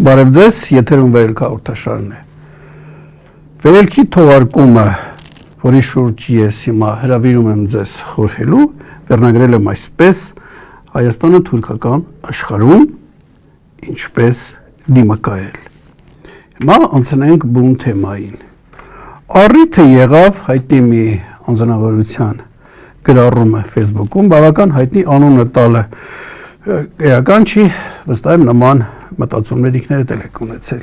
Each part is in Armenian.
Բարև ձեզ, եթերում վերելք հաղորդաշարն է։ Վերելքի թողարկումը, որի շուրջ ես հիմա հրավիրում եմ ձեզ խորհելու, վերնագրել եմ այսպես. Հայաստանը թուրքական աշխարհում ինչպես դիմակայել։ Հիմա անցնենք բուն թեմային։ Առիթը եղավ հայտնի մի անձնավորության գրառումը Facebook-ում, բավական հայտնի անունը տալը էական չի, վստահ եմ նման մտածումներ ինքներդ էլ եք ունեցել։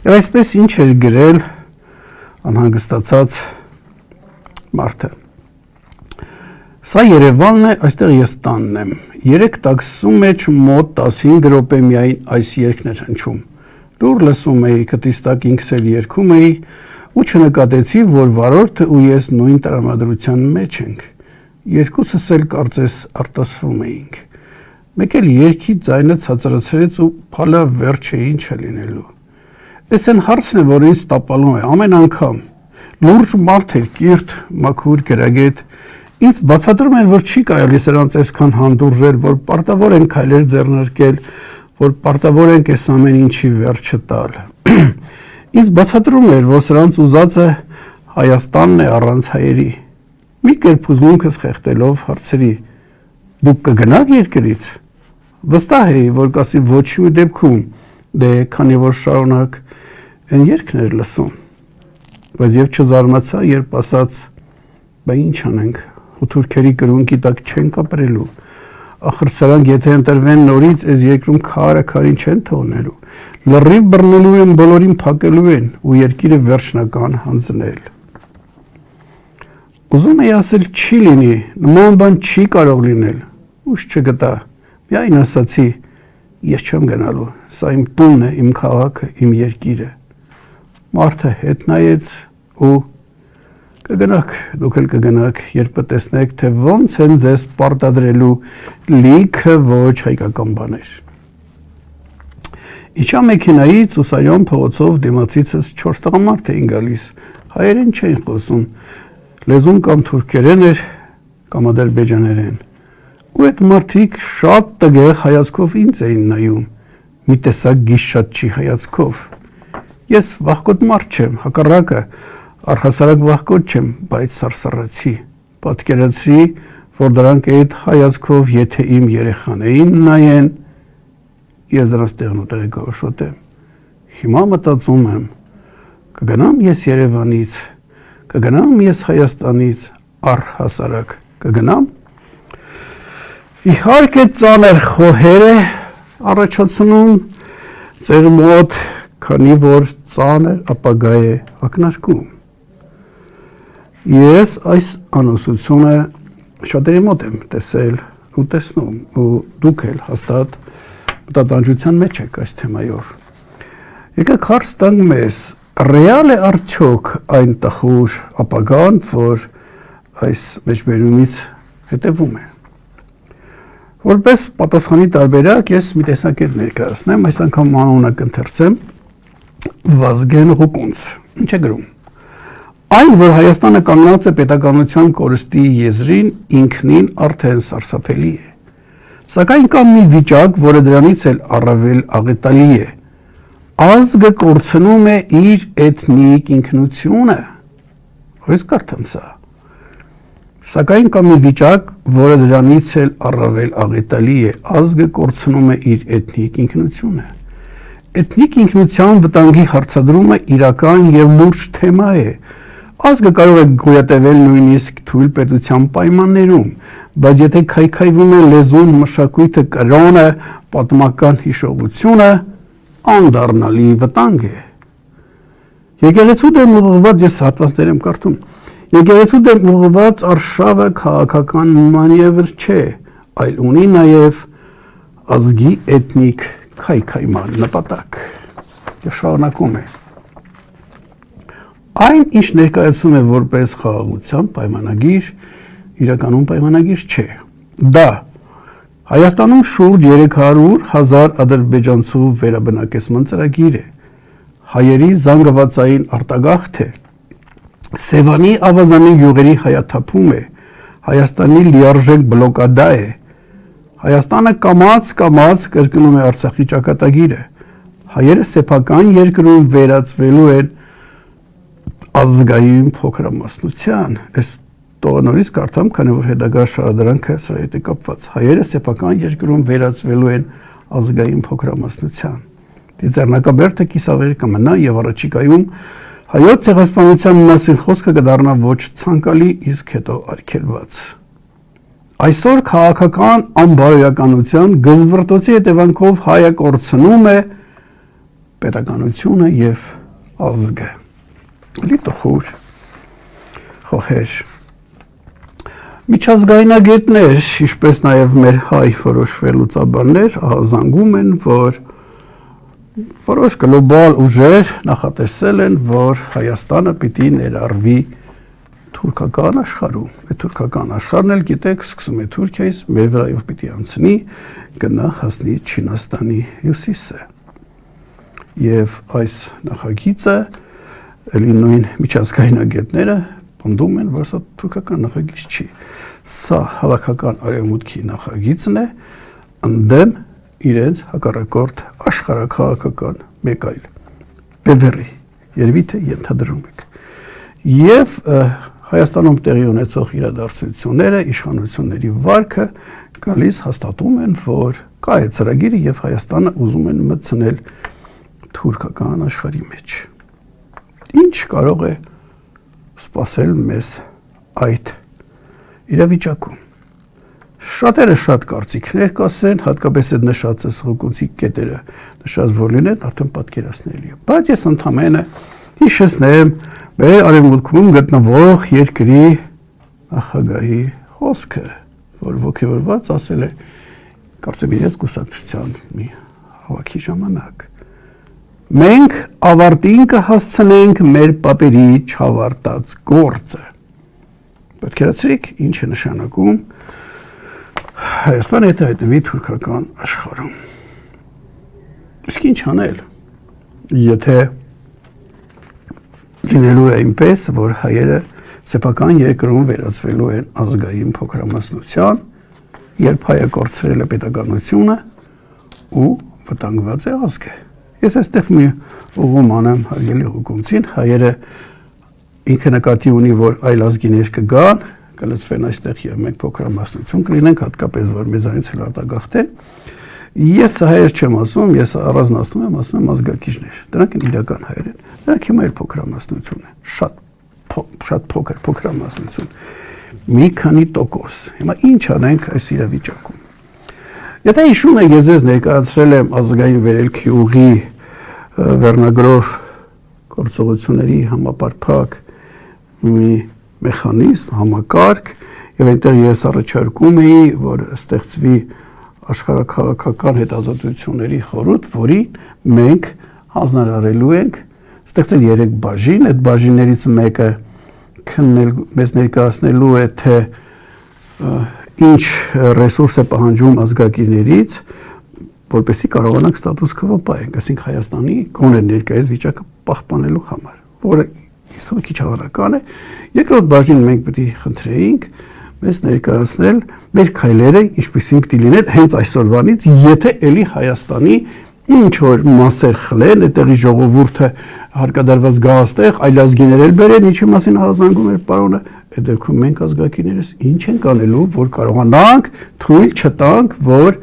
Եվ այսպես ինչ էր գրել անհանգստացած մարդը։ Սա Երևանն է, այստեղ ես տանն եմ։ 3 տաքսու մեջ մոտ 15 րոպե միայն այս երգն էր հնչում։ Լուր լսում էի, քթից տակ ինքս էլ երգում էի ու չնկատեցի, որ վարորդը ու ես նույն տրամադրության մեջ ենք։ Երկուսս էլ կարծես արտասվում էինք։ Մեկ էլ երգի ձայնը ցածրացրեց ու փալա վերջը ինչ է լինելու։ Էս այն հարցն է, որ ինձ տապալում է ամեն անգամ։ Լուրջ մարդ էր, կիրթ, մաքուր, գրագետ։ Ինձ բացատրում են, որ չի կարելի սրանց այսքան հանդուրժել, որ պարտավոր են քայլեր ձեռնարկել, որ պարտավոր են այս ամեն ինչի վերջը տալ։ Ինձ բացատրում էր, որ սրանց ուզածը Հայաստանն է առանց հայերի։ Մի կերպ հուզմունքս խեղդելով հարցրի. Դուք կգնաք երկրից։ Վստահ էի, որ կասի ոչ մի դեպքում, դե քանի որ շարունակ այն երգն էր լսում։ Բայց եւ չզարմացա, երբ ասաց. Բա ինչ անենք, ու թուրքերի կրունկի տակ չենք ապրելու։ Ախր սրանք եթե ընտրվեն նորից, այս երկրում քարին չեն թողնելու։ Լրիվ բռնելու են, բոլորին փակելու են ու երկիրը վերջնական հանձնել։ Ուզում էի ասել չի լինի, նման բան չի կարող լինել։ Ուշ չգտա։ Միայն ասացի. ես չեմ գնալու, սա իմ տունն է, իմ քաղաքը, իմ երկիրը։ Մարդը հետ նայեց ու կգնաք, դուք էլ կգնաք, երբ տեսնեք, թե ոնց են ձեզ պարտադրելու լիքը ոչ հայկական բաներ։ Իջա մեքենայից ու Սարյան փողոցով դիմացիցս 4 տղամարդ էին գալիս, հայերեն չէին խոսում, լեզուն կամ թուրքերեն էր, կամ ադրբեջաներեն։ Ու այդ մարդիկ շատ տգեղ հայացքով ինձ էին նայում, մի տեսակ գիշատչի հայացքով։ Ես վախկոտ մարդ չեմ, հակառակը, առհասարակ վախկոտ չեմ, բայց սարսռացի, պատկերացրի, որ դրանք այդ հայացքով, եթե իմ երեխաներին նայեն, ես դրանց տեղնուտեղի կհոշոտեմ։ Հիմա մտածում եմ, կգնամ ես Երևանից, կգնամ ես Հայաստանից, առհասարակ կգնամ։ Իհարկե ծանր խոհեր է առաջացնում ձեր մոտ, քանի որ ծանր ապագա է ակնարկում։ Ես այս անոսությունը շատերի մոտ եմ տեսել ու տեսնում, ու դուք էլ հաստատ մտատանջության մեջ եք այս թեմայով։ Եկեք հարց տանք մեզ, ռեալ է արդյոք այն տխուր ապագան, որ այս մեջբերումից հետևում է։ Որպես պատասխանի տարբերակ ես մի տեսակետ ներկայացնեմ, այս անգամ անունը կընթերցեմ Վազգեն Ղուկունց։ Ինչ է գրում։ Այն, որ Հայաստանը կանգնած է պետականության կորստի եզրին, ինքնին արդեն սարսափելի է։ Սակայն կա մի վիճակ, որը դրանից էլ առավել աղետալի է։ Ազգը կորցնում է իր էթնիկ ինքնությունը։ Հույս կարդամ սա։ Սակայն կա մի վիճակ, որը դրանից էլ առավել աղետալի է, ազգը կորցնում է իր էթնիկ ինքնությունը։ Էթնիկ ինքնության վտանգի հարցադրումը իրական եւ լուրջ թեմա է։ Ազգը կարող է գոյատևել նույնիսկ թույլ պետության պայմաններում, բայց եթե քայքայվում է լեզուն, մշակույթը, կրոնը, պատմական հիշողությունը, անդառնալի վտանգ է։ Եկեղեցու դեմ ուղղված ես հատվածներ եմ կարդում։ Եկեղեցու դեմ ուղղված արշավը քաղաքական մանևր չէ, այլ ունի նաև ազգի էթնիկ քայքայման նպատակ։ Եվ շարունակում է։ Այն, ինչ ներկայացում է որպես խաղաղության պայմանագիր, իրականում պայմանագիր չէ։ Դա Հայաստանում շուրջ 300,000 ադրբեջանցու վերաբնակեցման ծրագիր է, հայերի զանգվածային արտագաղթ է, Սևանի ավազանի յուղերի հայաթափում է, Հայաստանի լիարժեք բլոկադա է, Հայաստանը կամաց կրկնում է Արցախի ճակատագիրը, հայերը սեփական երկրում վերածվելու են ազգային փոքրամասնության։ Այս տողանորից կարդամ, քանի որ հետագա շարադրանքը սրա հետ է կապված։ Հայերը սեփական երկրում վերածվելու են ազգային փոքրամասնության։ Դիցերնակաբերդը կիսավեր կմնա եւ առաջիկայում հայոց ցեղասպանության մասին խոսքը կդառնա ոչ ցանկալի, իսկ հետո արգելված։ Այսօր քաղաքական անբարոյականության գզվռտոցի հետևանքով հայը կորցնում է պետականությունը եւ ազգը։ Լի տխուր, խոհեր։ Միջազգայնագետներ, ինչպես նաև մեր հայ որոշ վերլուծաբաններ ահազանգում են, որ որոշ գլոբալ ուժեր նախատեսել են, որ Հայաստանը պիտի ներառվի թուրքական աշխարհում։ Այդ թուրքական աշխարհն էլ գիտեք, սկսում է Թուրքիայից, մեր վրայով պիտի անցնի, գնա հասնի Չինաստանի հյուսիսը։ Եվ այս նախագիծը էլի նույն միջազգայնագետները պնդում են, որ սա թուրքական նախագիծ չի։ Սա հավաքական արևմուտքի նախագիծն է, ընդդեմ իրենց հակառակորդ աշխարհաքաղաքական մեկ այլ բևեռի, երևի թե ենթադրում եք։ Եվ Հայաստանում տեղի ունեցող իրադարձությունները, իշխանությունների վարքը գալիս հաստատում են, որ կա է ծրագիրը եւ Հայաստանը ուզում են մտցնել թուրքական աշխարհի մեջ։ Ինչ կարող է սպասել մեզ այդ իրավիճակում։ Շատերը շատ կարծիքներ կասեն, հատկապես այդ նշած հոգուցի կետերը նշած որ լինեն, արդեն պատկերացնելի է։ Բայց ես ընդամենը հիշեցնեմ մեր արևմուտքում գտնվող երկրի նախագահի խոսքը, որ ոգևորված ասել է, կարծեմ իրենց կուսակցության մի հավաքի ժամանակ։ Մենք ավարտին կհասցնենք մեր պապերի չավարտած գործը։ Պատկերացրեք, ինչ է նշանակում Հայաստանը հետո հայտնվի թուրքական աշխարհում։ Իսկ ինչ անել, եթե լինելու է այնպես, որ հայերը սեփական երկրում վերածվելու են ազգային փոքրամասնության, երբ հայը կորցրել է պետականությունը ու վտանգված է ազգը։ Ես այստեղ մի ուղղում անեմ հարգելի ուղղությունցին, հայերը ինքը նկատի ունի, որ այլ ազգիներ կգան, կլծվեն այստեղ եւ մենք փոքրամասնություն կլինենք, հատկապես որ մեզանից էլ արտագաղթեն։ Ես հայեր չեմ ասում, ես առանձնացնում եմ, ասում եմ ազգակիցներ։ Դրանք են իրական հայեր են։ Դրանք հիմա էլ փոքրամասնություն է, շատ փոքր փոքրամասնություն։ Մի քանի տոկոս։ Հիմա ինչ անենք այս իրավիճակում։ Եթե հիշում եք, ես ձեզ ներկայացրել եմ ազգային վերելքի ուղի վերնագրով գործողությունների համապարփակ մի մեխանիզմ, համակարգ, եւ այնտեղ ես առաջարկում էի, որ ստեղծվի աշխարհաքաղաքական հետազոտությունների խորհուրդ, որին մենք հանձնարարելու ենք ստեղծել 3 բաժին, այդ բաժիններից մեկը քննել, մեզ ներկայացնելու է, թե ինչ ռեսուրս է պահանջում ազգակիցներից, որպեսզի կարողանանք ստատուս քվո պահենք, ասենք Հայաստանի գոնե ներկայիս վիճակը պահպանելու համար, որը իսկ քիչ հավանական է։ Երկրորդ բաժին մենք պետք է խնդրեինք մեզ ներկայացնել մեր քայլերը, ինչպիսին պիտի լինեն հենց այսօրվանից, եթե էլի Հայաստանի ինչ որ մասեր խլեն, այդտեղի ժողովուրդը հարկադարված գա այստեղ, այլազգիներ էլ բերեն, ինչի մասին հազանգում էր պարոնը, այդ դեպքում մենք ազգակիցներս ինչ ենք անելու, որ կարողանանք թույլ չտանք, որ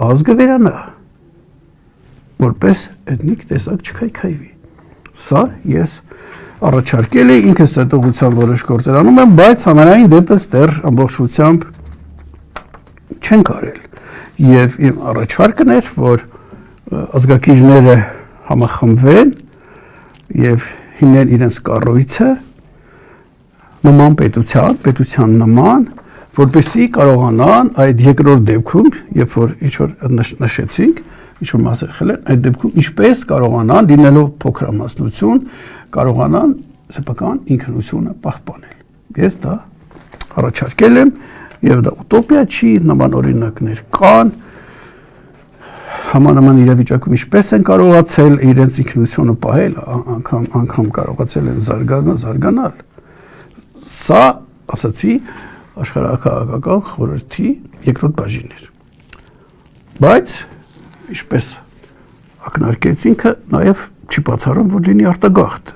ազգը վերանա, որպես էթնիկ տեսակ չքայքայվի։ Սա ես առաջարկել է ինքս այդ ուղղությամբ որոշ գործեր անում եմ, բայց համենայն դեպս դեռ ամբողջությամբ չեն կարել։ Եվ իմ առաջարկն էր, որ ազգակիցները համախմբվեն եւ հիմնեն իրենց կառույցը նման պետության նման, որպեսզի կարողանան այդ երկրորդ դեպքում, երբ որ ինչ-որ նշեցինք, ինչ-որ մասեր խլեն, այդ դեպքում ինչպես կարողանան լինելով փոքրամասնություն, կարողանան սեփական ինքնությունը պահպանել։ Ես դա առաջարկել եմ եւ դա ուտոպիա չի, նման օրինակներ կան, համանման իրավիճակում ինչպես են կարողացել իրենց ինքնությունը պահել, անգամ կարողացել են զարգանալ։ Սա, ասացի, աշխարհաքաղաքական խորհրդի երկրորդ բաժինն էր։ Բայց ինչպես ակնարկեց ինքը նաև չի բացառում, որ լինի արտագաղթ։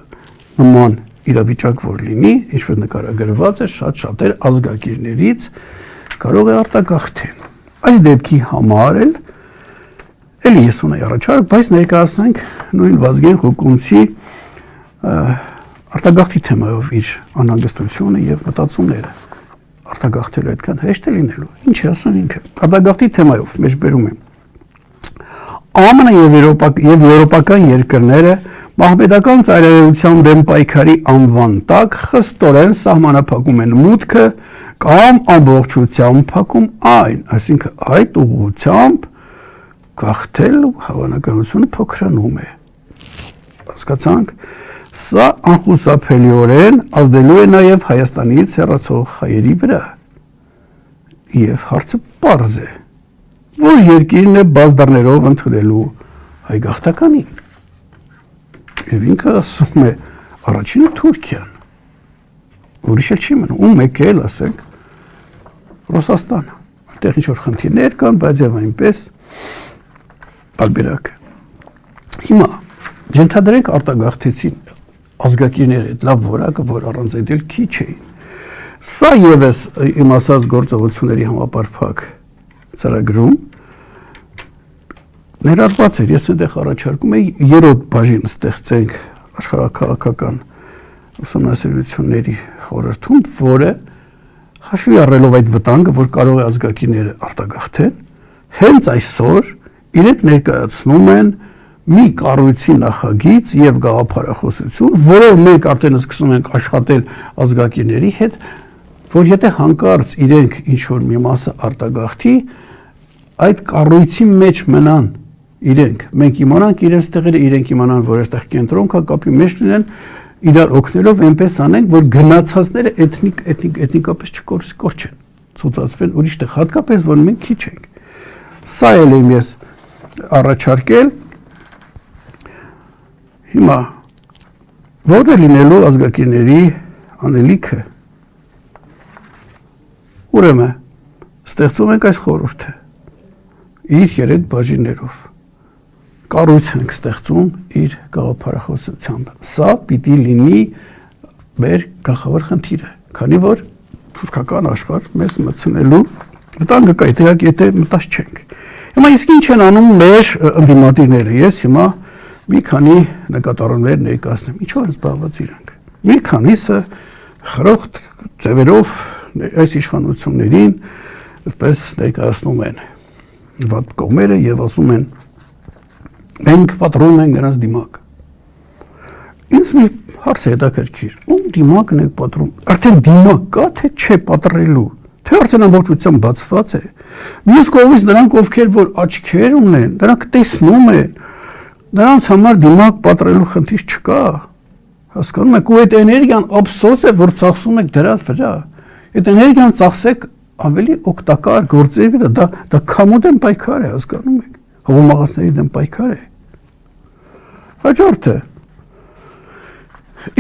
Նման իրավիճակ որ լինի, ինչպես նկարագրված է, շատ շատեր ազգակիրներից կարող է արտագաղթեն։ Այս դեպքի համար էլի ես ունեի առաջարկ, բայց ներկայացնենք նույն Վազգեն Ղուկունցի արտագաղթի թեմայով իր անհանգստությունը եւ մտածումները։ Արտագաղթելու այդքան հեշտ է լինելու։ Ինչ է ասում ինքը։ Արտագաղթի թեմայով մեջբերում եմ։ ԱՄՆ-ը եւ եվրոպական երկրները մահմեդական ծայրահեղության դեմ պայքարի անվան տակ խստորեն սահմանափակում են մուտքը կամ ամբողջությամբ փակում այն, այսինքն այդ ուղղությամբ գաղթելու հավանականությունը փոքրանում է։ Հասկացանք, սա անխուսափելիորեն ազդելու է նաև Հայաստանից հեռացող հայերի վրա։ Եվ հարցը պարզ է, որ երկիրն է բաց դռներով ընդունելու հայ գաղթականին։ Եվ ինքը ասում է առաջինը Թուրքիան, ուրիշ էլ չի մնում, ու մեկ էլ ասենք Ռուսաստանը, այնտեղ ինչ-որ խնդիրներ կան, բայց եւ այնպես տարբերակ։ Հիմա ենթադրենք արտագաղթեցին ազգակիրները այդ լավ որակը, որ առանց այդ էլ քիչ էին։ Սա եւս իմ ասած գործողությունների համապարփակ ծրագրում ներառված էր, ես այնտեղ առաջարկում էի երրորդ բաժին ստեղծենք աշխարհաքաղաքական ուսումնասիրությունների խորհրդում, որը հաշվի առնելով այդ վտանգը, որ կարող է ազգակիրները արտագաղթեն, հենց այսօր իրենք ներկայացնում են մի կառույցի նախագիծ եւ գաղափարախոսություն, որով մենք արդեն սկսում ենք աշխատել ազգակիրների հետ, որ եթե հանկարծ իրենք ինչ-որ մի մասը արտագաղթի, այդ կառույցի մեջ մնան իրենք, մենք իմանանք իրենց տեղերը, իրենք իմանան, որ այստեղ կենտրոն կա, կապի մեջ լինեն, իրար օգնելով այնպես անենք, որ գնացածները էթնիկապես չկորչեն, ցուցածվեն ուրիշ տեղ, հատկապես որ մենք քիչ ենք։ Սա էլ եմ ես առաջարկել։ Հիմա որն է լինելու ազգակիրների անելիքը։ Ուրեմն ստեղծում ենք այս խորհուրդը իր 3 բաժիններով։ Կառույց ենք ստեղծում իր գաղափարախոսությամբ։ Սա պիտի լինի մեր գլխավոր խնդիրը, քանի որ թուրքական աշխարհ մեզ մտցնելու վտանգը կա, եթե մտած չենք։ Հիմա իսկ ինչ են անում մեր ընդդիմադիրները։ Ես հիմա մի քանի նկատառումներ ներկայացնեմ։ Ինչով են զբաղված իրանք։ Մի քանիսը խրոխտ ձևերով այս իշխանություններին այսպես ներկայացնում են վատ կողմերը եւ ասում են մենք պատրոնում ենք նրանց դիմակ։ Ինձ մի հարց է հետաքրքիր, ում դիմակն է պատրում։ Արդեն դիմակ կա, թե չէ պատրելու, թե արդեն ամբողջությամբ բացված է։ Մյուս կողմից նրանք, ովքեր որ աչքեր ունեն, նրանք տեսնում են, նրանց համար դիմակ պատրելու խնդիր չկա։ Հասկանում եք, ու այդ էներգիան ափսոս է, որ ծախսում եք դրանց վրա։ Այդ էներգիան ծախսեք ավելի օգտակար գործերի վրա, դա քամուդեն պայքար է, հասկանում եք, հողմաղացների դեմ պայքար է։ Հաջորդը,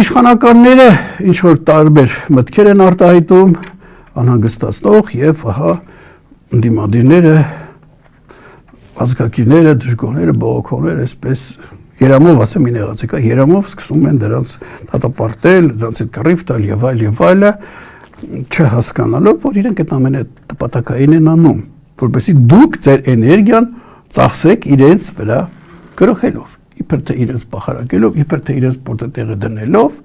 իշխանականները ինչ-որ տարբեր մտքեր են արտահայտում, անհանգստացնող եւ ահա ընդդիմադիրները, ազգակիրները, դժգոհները, բողոքողները, այսպես երամով ասեմ մի եղածեկա, երամով սկսում են դրանց դատապարտել, դրանց այդ կռիվ տալ եւ այլը, չհասկանալով, որ իրենք այդ ամենը տպատակային են անում, որպեսզի դուք ձեր էներգիան ծախսեք իրենց վրա գրոհելով, իբր թե իրենց պախարակելով, իբր թե իրենց պորտետեղը դնելով,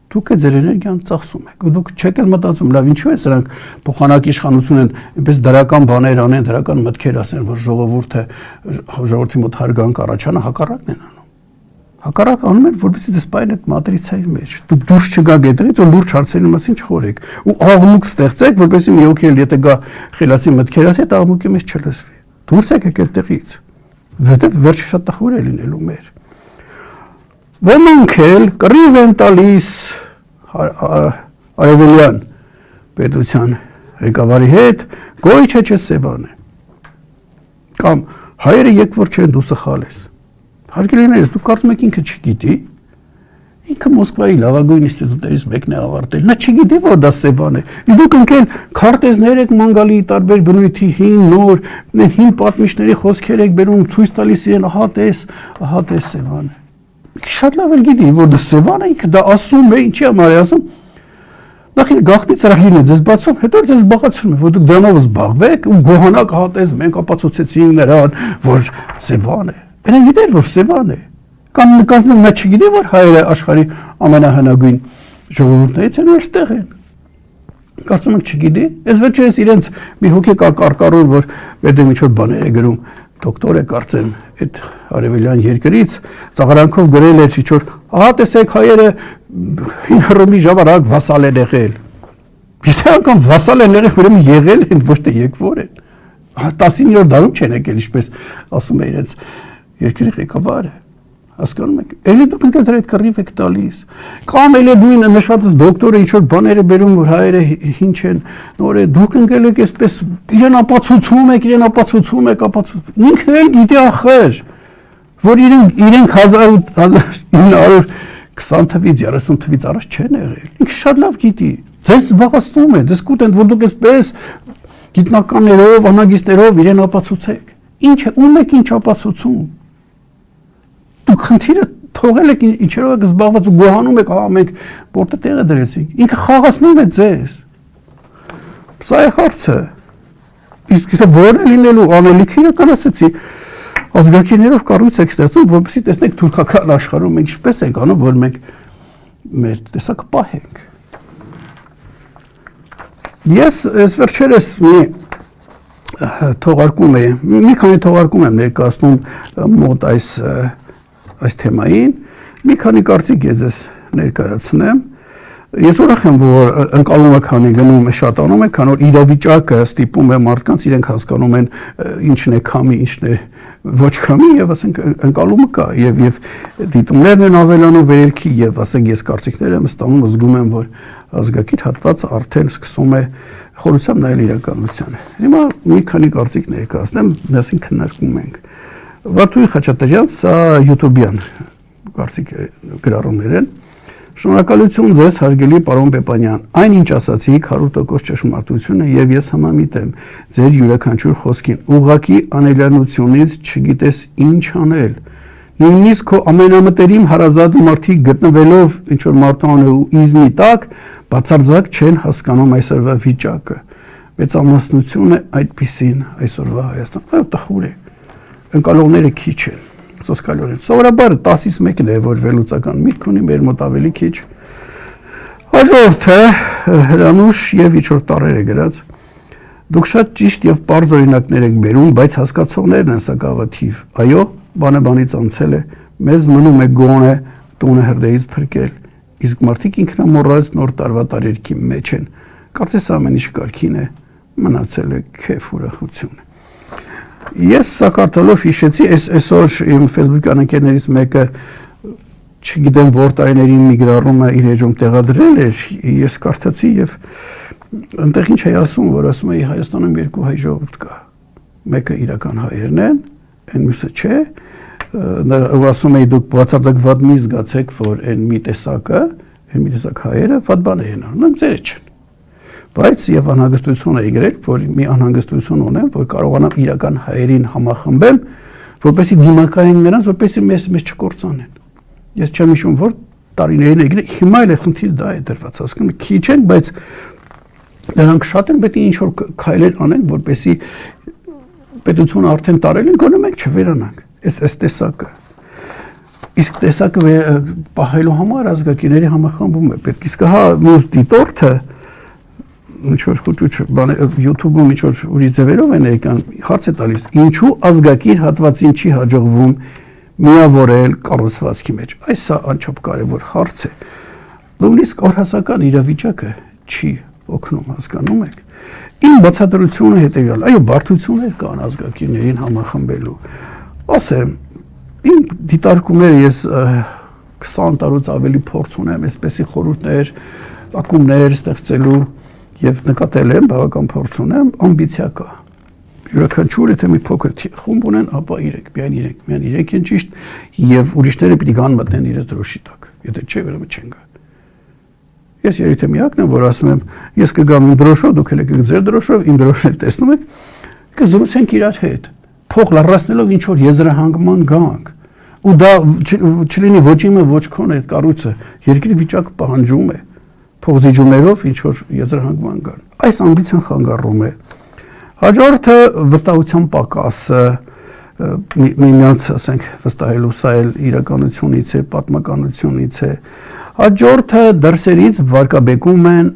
դուք ձեր էներգիան ծախսում եք, ու դուք չեք էլ մտածում, լավ ինչու է սրանք փոխանակ իշխանություն են, այնպես դրական բաներ անեն, դրական մտքեր ասեն, որ ժողովրդի մոտ հարգանք առաջանա, հակառակն են անում։ Հակառակ անում են, որպեսզի դες պայն այդ մատրիցայի մեջ։ Դուք դուրս չգաք այդտեղից, որ լուրջ հարցերի մասին չխորեք։ Ու աղմուկ ստեղծեք, որպեսզի մի հոգի էլ եթե գա խելացի մտքեր ասի, այդ աղմուկի մեջ չլսվի։ Դուրս եկեք այդտեղից։ Որտեվ վերջը շատ տխուր է լինելու մեր։ Ոմանք էլ կռիվ են տալիս արևելյան պետության ղեկավարի հետ, գոյչը չէ Սևանը։ Կամ հայերը եկվոր չեն դու սխալ ես։ Հարգելիներս, դուք կարծում եք ինքը չգիտի, Ինքը Մոսկվայի լավագույն ինստիտուտներից մեկն է ավարտել։ Նա չգիտի, որ դա Սևան է։ Իսկ դուք ընկել քարտեզներ եք մանգալի տարբեր բնույթի հին, նոր, հին պատմիչների խոսքեր եք բերում, ցույց տալիս իրեն, ահա տես Սևան է։ Շատ լավ էլ գիտի, որ դա Սևան է, ինքը դա ասում է, ինչի համար է ասում։ Նախ գաղտնի ծրագիրն է ձեզ բացում, հետո ձեզ զբաղացնում է, որ դուք դրանով զբաղվեք ու գոհանաք, ահա տես մենք ապացուցեցինք նրան, որ Սևան է։ Նա գիտեր, որ Սևան է։ Կամ նկատում նա չգիտի, որ հայերը աշխարհի ամենահնագույն ժողովուրդներից են, այստեղ են։ Կարծում եք չգիտի։ Այս վերջերս իրենց մի հոգի կա կարկառուն, որ վերդեմ ինչ-որ բաներ է գրում, դոկտոր է կարծեմ, այդ արևելյան երկրից, ծաղրանքով գրել էր ինչ-որ, ահա տեսեք հայերը հին Հռոմի ժամանակ վասալ են եղել։ Եթե անգամ վասալ են եղել, ուրեմն եղել են, ոչ թե եկվոր են։ 19-րդ դարում չեն եկել, ինչպես ասում է իրենց երկրի ղեկավարը։ Հասկանում եք, էլի դուք ընկել դրա այդ կռիվ եք տալիս։ Կամ էլի նույն նշածս դոկտորը ինչ-որ բաներ է բերում, որ հայերը ինչ են, նոր է, դուք ընկել եք այսպես իրեն ապացուցում եք, ինքն էլ գիտի ախր, որ իրենք 1920 թվից 30 թվից առաջ չեն եղել։ Ինքը շատ լավ գիտի։ Ձեզ զբաղացնում է, ձեզ կուտեն, որ դուք այսպես գիտնականներով, անագիստներով իրեն ապացուցեք։ Ինչ է, ում եք ինչ ապացուցում։ Դուք խնդիրը թողել եք ինչերով եք զբաղված ու գոհանում եք, ահա մենք որտե տեղը դրեցինք։ Ինքը խաղացնում է ձեզ։ Սա է հարցը։ Իսկ դա որն է լինելու անելիքը իրականացեցի։ Ազգակիներով կառույց եք ստեղծում, որպեսզի տեսնեք թուրքական աշխարհում մենք ինչպես ենք անում, որ մենք մեր տեսակը պահենք։ Ես այս վերջերս մի քանի թողարկում եմ ներկայացնում մոտ այս թեմային, մի քանի կարծիք ես ձեզ ներկայացնեմ։ Ես ուրախ եմ, որ ընկալումը քանի գնում է շատանում է, քանի որ իրավիճակը ստիպում է մարդկանց իրենք հասկանում են ինչն է քամի, ինչն է ոչ քամի եւ ասենք ընկալումը կա եւ դիտումներն են ավելանում վերելքի եւ ասենք ես կարծիքներ եմ ստանում, զգում եմ, որ ազգակիր հատվածը արդեն սկսում է խորությամբ նայել իրականությանը։ Հիմա մի քանի կարծիք ներկայացնեմ, դասին քննարկում ենք։ Վարդուհի Խաչատրյան, սա YouTube-յան կարծիք գրառումներ են։ Շնորհակալություն ձեզ, հարգելի պարոն Պեպանյան։ Այն ինչ ասացիք 100% ճշմարտություն է եւ ես համամիտ եմ ձեր յուրաքանչյուր խոսքին։ Ուղղակի անելանությունից չգիտես ինչ անել։ Նույնիսկ քո ամենամտերիմ հարազատ մարդիկ գտնվելով ինչ որ մարտահան ու իզնի տակ, բացարձակ չեն հասկանում այսօրվա վիճակը։ Մեծամասնությունը այդպիսին այսօրվա Հայաստան։ Այո, տխուր է։ Ընկալողները քիչ են։ Սոսկալորեն։ Սովորաբար 10-ից 1-ն է, որ վերլուծական միտք ունի, մեր մոտ ավելի քիչ։ Հաջորդը Հրանուշ եւ ինչ-որ տարեր է գրած։ Դուք շատ ճիշտ եւ պարզ օրինակներ եք բերում, բայց հասկացողներն են սա գավաթիվ։ Այո, բանից անցել է, մեզ մնում է գոնե տունը հրդեհից փրկել, իսկ մարդիկ ինքնամոռաց նոր տարվա տարերքի մեջ են։ Կարծես ամեն ինչ կարգին է, մնացել է քեֆ ուրախություն։ Ես սա կարդալով հիշեցի, այսօր իմ Facebook-յան ընկերներից մեկը չգիտեմ որ տարիներին մի գրառումը իր էջում տեղադրել էր, ես կարդացի եւ այնտեղ ինչ է ասում, որ ասում է Հայաստանում երկու հայ ժողովուրդ կա։ Մեկը իրական հայերն են, այն մյուսը չէ։ Ու ասում է դուք բացարձակ վատ մի զգացեք, որ այն մի տեսակ հայերը վատ բաներ են անում, ձերը չեն։ Բայց եւ անհանգստություն է եղել, որ մի անհանգստություն ունեմ, որ կարողանամ իրական հայերին համախմբել, որպեսզի դիմակայեն նրանց, որպեսզի մեզ չկործանեն։ Ես չեմ հիշում, որ տարիներին եկել, հիմա էլ խնդիր դա է դրված, հասկանում եք, քիչ են, բայց նրանք շատ են, պետք է ինչ-որ քայլեր անենք, որպեսզի պետությունը արդեն տարել են, գոնե մենք չվերանանք։ Այս տեսակը։ Իսկ տեսակը պահելու համար ազգակիների համախմբում է պետք։ Իսկ հա մյուս դիտորդը ինչ-որ խոճուճ բան YouTube-ում ինչ-որ ուրիշ ձևերով են եկան, հարց է տալիս, ինչու ազգակիր հատվածին չի հաջողվում միավորել կառուցվածքի մեջ։ Այս սա անչափ կարևոր հարց է։ Նույնիսկ օրհասական իրավիճակը չի օգնում, հասկանում եք։ Իմ բացատրությունը հետևյալ, այո, բարդություններ կան ազգակիրներին համախմբելու։ Ասեմ, իմ դիտարկումները ես 20 տարուց ավելի փորձ ունեմ, այսպեսի խորհուրդներ, ակումբներ ստեղծելու եւ նկատել եմ, բավական փորձ ունեմ, ամբիցիա կա։ Յուրաքանչյուր եթե մի փոքր խումբ ունեն, ապա իրենք, միայն իրենք են ճիշտ եւ ուրիշները պիտի գան մտնեն իրենց դրոշի տակ։ Եթե չէ, ուրեմն չեն գա։ Ես երբ թե միակն եմ, որ ասում եմ, ես կգամ իմ դրոշով, դուք էլ եկեք ձեր դրոշով, իմ դրոշն էլ տեսնում եք, կզրուցենք իրար հետ։ Փող լարացնելով ինչ որ եզրահանգման գանք։ Ու դա չլինի ոչ իմը, ոչ քոնը այդ կառույցը երկրի վիճակը պահանջում է։ Փողզիջումներով ինչ որ եզրահանգման կան։ Այս ամբիցիան խանգարում է։ Հաջորդը վստահության պակասը, միմյանց, ասենք, վստահելու, սա էլ իրականությունից է, պատմականությունից է։ Հաջորդը դրսերից վարկաբեկում են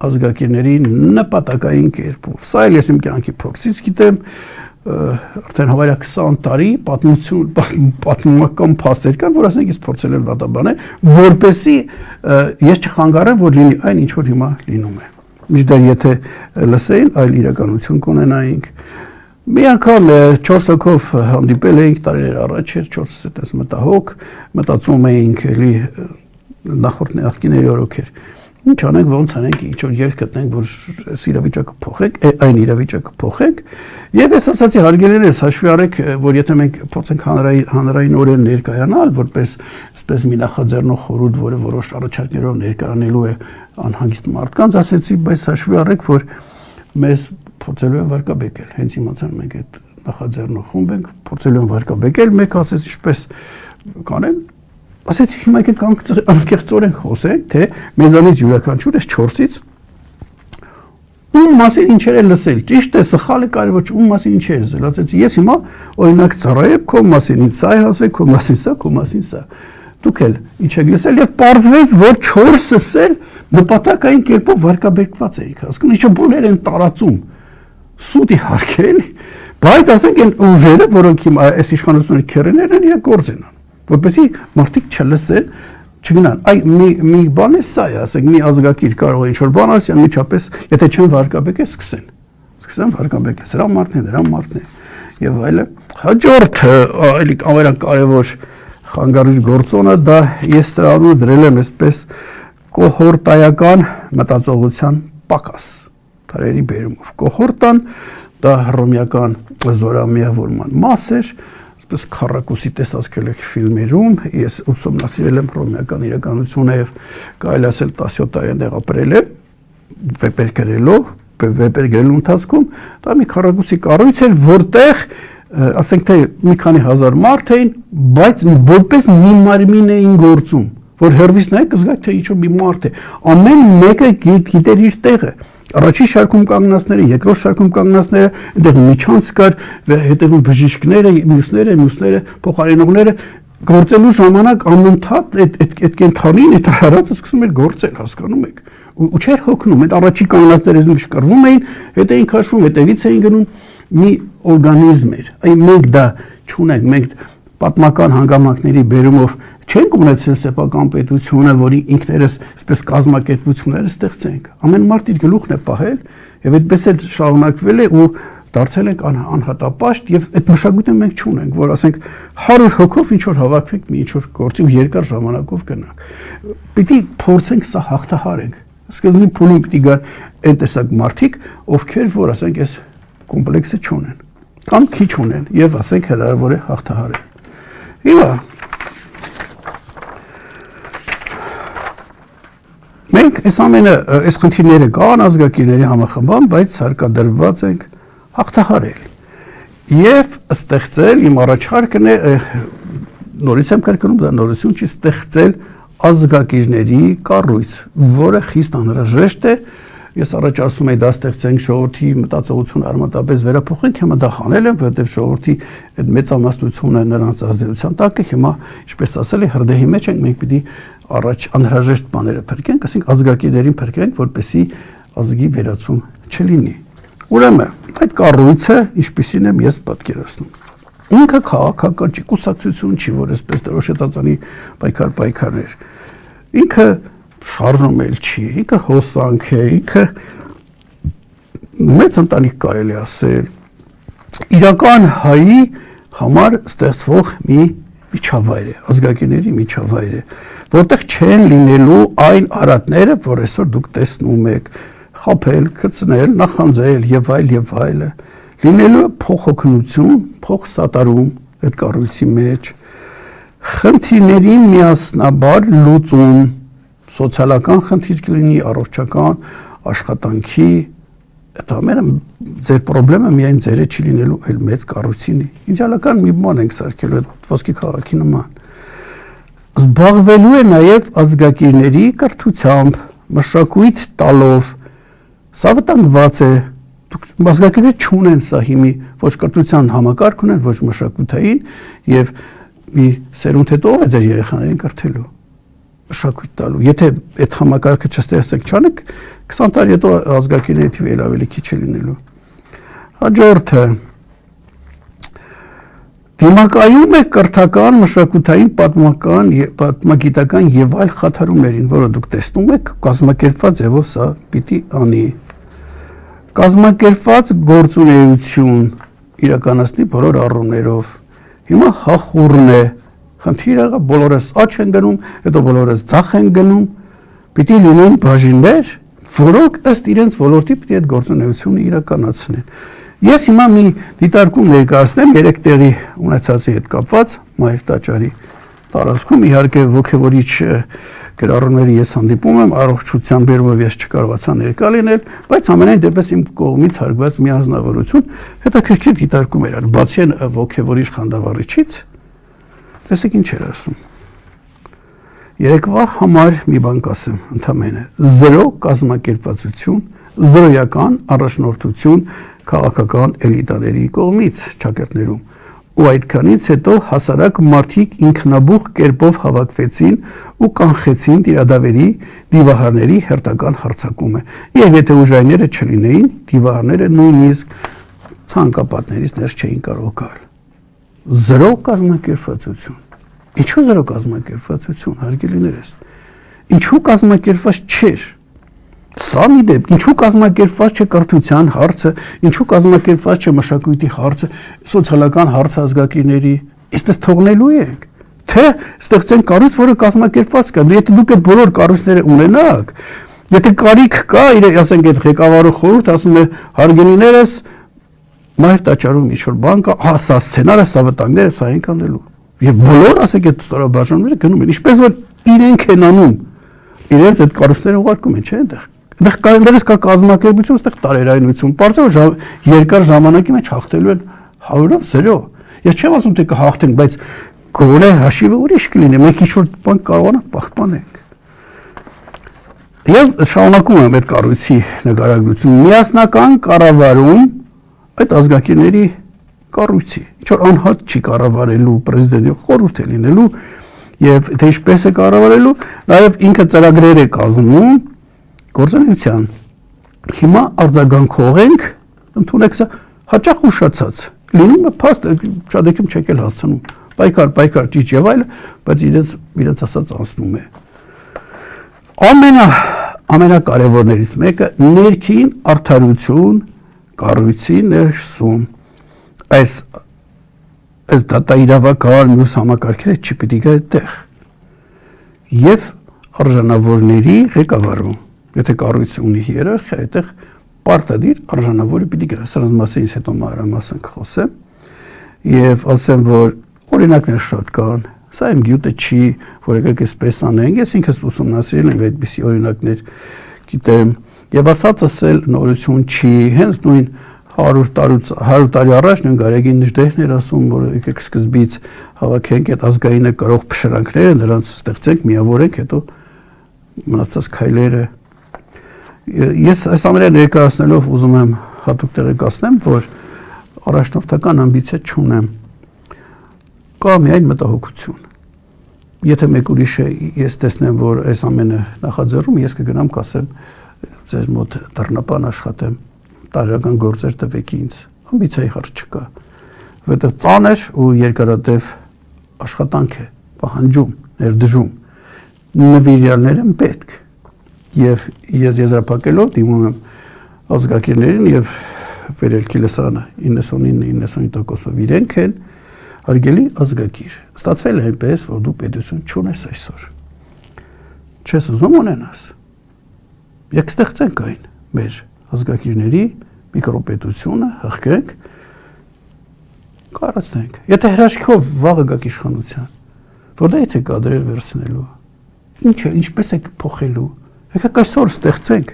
ազգակիրների նպատակային կերպով։ Սա էլ ես իմ կյանքի փորձից գիտեմ, արդեն հավայր 20 տարի պատմական փաստեր կան, որ ասենք ես փորձել եմ դատաբանել, որպեսզի ես չխանգարեմ, որ լինի այն ինչ որ հիմա լինում է։ Միշտ եթե լսեին, այլ իրականություն կունենայինք։ Մի անգամ 4 հոգով հանդիպել էինք տարիներ առաջ էր 4-ից այդպես մտահոգ, մտածում էինք էլի նախորդ նախկիների օրոքեր։ Ինչ անենք, ոնց անենք, ինչ որ ելք գտնենք, որ այս իրավիճակը փոխենք, այն իրավիճակը փոխենք։ Եվ ես ասացի հարգելիներս, հաշվի առեք, որ եթե մենք փորձենք հանրայինորեն ներկայանալ, որպես այսպես մի նախաձեռնող խորհուրդ, որը որոշ առաջարկներով ներկայանելու է անհանգիստ մարդկանց, ասեցի, բայց հաշվի առեք, որ մեզ փորձելու են վարկաբեկել։ Հենց իմացան մենք այդ նախաձեռնող խումբ ենք, փորձելու են վարկաբեկել, մեկ ասեց ինչպես կանեն։ Ասեցի հիմա եկեք անկեղծորեն խոսենք, թե մեզանից յուրաքանչյուր այս 4-ից ում մասին ինչեր է լսել, ճիշտ է, սխալ է, կարևոր չէ, ում մասին ինչեր է լսել։ Ասեցի ես հիմա օրինակ ծառայեմ քո մասին, ինձ սա է ասել, քո մասին սա, քո մասին սա։ Դուք էլ ինչ եք լսել եւ պարզվեց, որ 4-ս էլ նպատակային կերպով վարկաբեկված էինք, հասկանում, ինչը բոլորը են տարածում։ Սուտ իհարկե էլի, բայց ասենք այն ուժերը, որոնք հիմա այս իշխանությունների քերեներն են, իրենք գործ են անում, որպեսզի մարդիկ չլսեն, չգնան, այ մի բան է սա է, ասենք մի ազգակիր կարող է ինչ-որ բան ասի, անմիջապես, եթե չեն վարկաբեկել, սկսեն վարկաբեկել, սրա մարդն է, եւ այլը։ Հաջորդը, այլ ամենակարևոր խանգարիչ գործոնը, դա ես դրանում դրել եմ այսպես կոհորտայական մտածողության պակաս, տարերի բերումով։ Կոհորտան դա հռոմեական զորամիավորման մաս էր, այսպես քառակուսի տեսածքել եք ֆիլմերում, ես ուսումնասիրել եմ հռոմեական իրականությունը եւ կարելի ասել 17 տարի այնտեղ ապրել եմ, վեպեր գրելու ընթացքում, դա մի քառակուսի կառույց էր, որտեղ ասենք թե մի քանի հազար մարդ էին, բայց որպես մի մարմին էին գործում, որ հերվից նայեք կզգաք թե ինչ-որ մի մարդ է, ամեն մեկը գիտեր իր տեղը։ Առաջին շարքում կանգնածները, երկրորդ շարքում կանգնածները, այնտեղ միջանց կար, հետևում բժիշկները, մյուսները, փոխարինողները գործելու ժամանակ անընդհատ այդ կենթանին, այդ հարածը սկսում էր գործել, հասկանում եք։ Ու չէր հոգնում, այդ առաջի կանգնածները զինք շկրվում էին, հետ էին քաշվում, հետևից էին գնում, մի օրգանիզմ էր։ Այ մենք դա չունենք, մենք պատմական հանգամանքների բերումով չենք ունեցել սեփական պետությունը, որի ինքներս այսպես կազմակերպությունները ստեղծենք։ Ամեն մարդ իր գլուխն է պահել եւ այդպես էլ շարունակվել է ու դարձել ենք անհատապաշտ եւ այդ մշակույթը մենք չունենք, որ ասենք 100 հոգով ինչ որ հավաքվենք մի ինչ որ գործի ու երկար ժամանակով գնանք։ Պիտի փորձենք սա հաղթահարենք։ Սկզբի փուլին պիտի գան այդ տեսակ մարդիկ, ովքեր որ ասենք այս կոմպլեքսը չունեն կամ քիչ ունեն եւ ասենք հնարավոր է հաղթահարել։ Իհա մենք այս ամենը այս խնդիրները կան ազգակիրների համախմբան, բայց հարկադրված ենք հաղթահարել եւ ստեղծել իմ առաջարկն է նորից եմ կրկնում դա նորություն չի ստեղծել ազգակիրների կառույց, որը խիստ անհրաժեշտ է։ Ես առաջ ասում եի դա ստեղծենք ժողովրդի մտածողություն արմատապես վերափոխենք, հիմա դա խանել եմ, որովհետև ժողովրդի այդ մեծամասնությունը նրանց ազդեցության տակ է, հիմա ինչպես ասել է հրդեհի մեջ ենք, մենք պիտի առաջ անհրաժեշտ բաները փրկենք, ասենք ազգակիրներին փրկենք, որպեսզի ազգի վերացում չլինի։ Ուրեմն այդ կառույցը ինչպիսին եմ ես պատկերացնում։ Ինքը քաղաքական չի, կուսակցություն չի, որ այսպես դրոշետածանի պայքարներ։ Ինքը շարժումել չի, ինքը հոսանք է, ինքը մեծ ընտանիք կարելի ասել, իրական հայի համար ստեղծվող մի միջավայր է, ազգակիրների միջավայր է, որտեղ չեն լինելու այն արատները, որ այսօր դուք տեսնում եք, խաբել, գցնել, նախանձել եւ այլը, լինելու փոխօգնություն, փոխսատարում այդ կառույցի մեջ, խնդիրների միասնաբար լուծում, սոցիալական խնդիր կլինի, առողջական, աշխատանքի, այդ ամենը ձեր խնդրեմը միայն ձերը չի լինելու, այլ մեծ կառույցինի։ Իդեալական մի բան ենք սարքելու այդ ոսկի քաղաքի նման։ Զբաղվելու է նաև ազգակիրների կրթությամբ, մշակույթ տալով, սա վտանգված է, ազգակիրները չունեն սա հիմի, ոչ կրթության համակարգ ունեն, ոչ մշակութային եւ մի սերունդ հետո ով է ձեր երեխաներին կրթելու, մշակույթ տալու, եթե այդ համակարգը չստեղծեք չանեք, 20 տարի հետո ազգակիրների թիվը ավելի քիչ է լինելու։ Հաջորդը դիմակայում է կրթական, մշակութային, պատմագիտական եւ այլ խաթարումներին, որը դուք տեսնում եք, կազմակերպված ձևով սա պիտի անի։ Կազմակերպված գործունեություն իրականացնի բոլոր առումներով։ Հիմա հախուռն է, խնդիրը բոլորս աճ են գնում, հետո բոլորս ձախ են գնում, պիտի լինեն բաժիններ, որոնք ըստ իրենց ոլորտի պիտի այդ գործունեությունը իրականացնեն։ Ես հիմա մի դիտարկում ներկայացնեմ 3 տեղի ունեցածի հետ կապված Մայր տաճարի տարածքում, իհարկե ոգևորիչ գրառումների ես հանդիպում եմ, առողջության բերումով ես չկարողացա ներկա լինել, բայց ամենայն դեպս իմ կողմից հարգված մի անձնավորություն հետաքրքիր դիտարկում էր, բացի ոգևորիչ խանդավառիչից, տեսեք ինչ էր ասում։ Երեկվա համար մի բան կասեմ, ընդամենը 0 կազմակերպվածություն, 0-ական առաջնորդություն քաղաքական էլիտաների կողմից ճակերտներում, ու այդքանից հետո հասարակ մարդիկ ինքնաբուխ կերպով հավաքվեցին ու կանխեցին տիրադավերի դիվահարների հերթական հարձակումը։ Եվ եթե ուժայինները չլինեին, դիվահարները նույնիսկ ցանկապատներից ներս չէին կարող գալ։ 0 կազմակերպվածություն։ Ինչու 0 կազմակերպվածություն, հարգելիներս։ Ինչու կազմակերպված չէր։ Սա մի դեպք, ինչու կազմակերպված չէ կրթության հարցը, ինչու կազմակերպված չէ մշակույթի հարցը, սոցիալական հարցը ազգակիրների, այսպես թողնելու ենք, թե ստեղծեն կառույց, որը կազմակերպված կա, եթե դուք այդ բոլոր կառույցները ունենաք, եթե կարիք կա, ասենք այդ ղեկավարը խորհուրդ ասում է հարգելիներս, Մայր տաճարում ինչ-որ բան կա, սա սցենարը, սա վտանգները, սա ենք անելու, եւ բոլոր ասենք այդ ստորաբաժանումները գնում են, ինչպես որ իրենք են անում, իրենց այդ կառույցները ուղարկում են, չէ՞ այնտեղ։ Այնտեղ կայնդերս կա կազմակերպություն, այստեղ տարերայնություն։ Պարզը երկար ժամանակի մեջ հաղթելու են 100-ով 0։ Ես չեմ ասում թե կհաղթենք, բայց գոնե հաշիվը ուրիշ կլինի, մենք ինչ-որ բան կարողանանք պահպանենք։ Եվ շարունակում եմ այդ կառույցի նկարագրությունը։ Միասնական կառավարում այդ ազգակիրների կառույցի, ինչ-որ անհատ չի կառավարելու պրեզիդենտի խորհուրդ է լինելու եւ թե ինչպես է կառավարելու, նաեւ ինքը ծրագրեր է կազմում գործունեության։ Հիմա արձագանքող ենք, ընդունեք սա հաճախ ուշացած։ Լինում է փաստ, շատ եկում չեք էլ հասցնում։ Պայքար ճիճ եւ այլ, բայց իրենց ասած անցնում է։ Ամենակարևորներից մեկը ներքին արդարություն կառույցի ներսում։ Այս դատաիրավական մյուս համակարգերը չպիտի գա այդտեղ։ Եվ արժանավորների ղեկավարում, եթե կառույցը ունի հիերարխիա, այդտեղ պարտադիր արժանավորը պիտի գա։ Սրանց մասին հետո մանրամասն կխոսեմ եւ ասեմ, որ օրինակներ շատ կան։ Սա իմ գյուտը չի, որ եկեք այսպես անենք, ես ինքս ուսումնասիրել եմ այդպիսի օրինակներ, գիտեմ, եւ ասածս էլ նորություն չի, հենց նույն 100 տարի առաջ նույն Գարեգին Նժդեհն էր ասում, որ եկեք սկզբից հավաքենք այդ ազգայինը կրող փշրանքները, նրանց ստեղծենք, միավորենք, հետո մնացած քայլերը։ Ես այս ամենը ներկայացնելով ուզում եմ հատուկ տեղեկացնեմ, որ առաջնորդական ամբիցիա չունեմ։ Կա միայն մտահոգություն։ Եթե մեկ ուրիշը ես տեսնեմ, որ այս ամենը նախաձեռնում, ես կգնամ կասեմ ձեր մոտ դռնապան աշխատեմ, տարեկան գործեր տվեք ինձ, ամբիցիայի հարց չկա, որովհետև ծանր ու երկարատև աշխատանք է, պահանջում, ներդժում, նվիրյալներ են պետք, եւ ես եզրափակելով դիմում եմ ազգակիրներին եւ վերելքի լսարանը 99-95%-ով իրենք են, հարգելի ազգակիր, ստացվել է այնպես, որ դու պետություն չունես այսօր, չես ուզում ունենաս, եք ստեղծենք այն մեր ազգակիրների միկրոպետությունը, հղկենք, կարացնենք, եթե հրաշքով վաղը գաք իշխանության, որ դա եթե կադրեր վերցնելու։ Ինչ է, ինչպես եք փոխելու։ Եկեք այսօր ստեղծենք։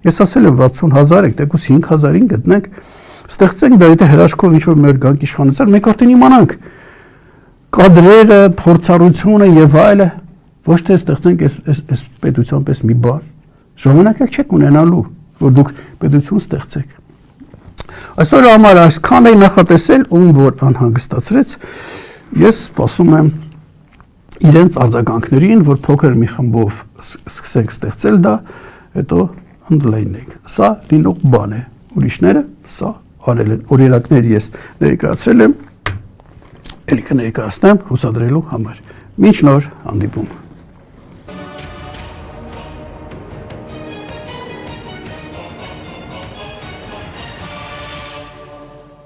Ես ասել եմ 60,000 եք, դեկուս 5,000-ին գտնենք, ստեղծենք դա, եթե հրաշքով ինչ-որ մեր գանք իշխանության, մենք արդեն իմանանք կադրերը, փորձառությունը եւ այլը, ոչ թե ստեղծենք այս պետության պես մի բան։ Ժամանակ էլ չեք ունենալու, որ դուք պետություն ստեղծեք։ Այսօր համար այսքան է նախատեսել, ում որ անհանգստացրեց, ես սպասում եմ իրենց արձագանքներին, որ փոքր մի խմբով սկսենք ստեղծել դա, հետո ընդլայնենք։ Սա լինող բան է, ուրիշները սա արել են, օրինակներ ես ներկայացրել եմ, ելի կներկայացնեմ հուսադրելու համար։ Մինչ նոր հանդիպում։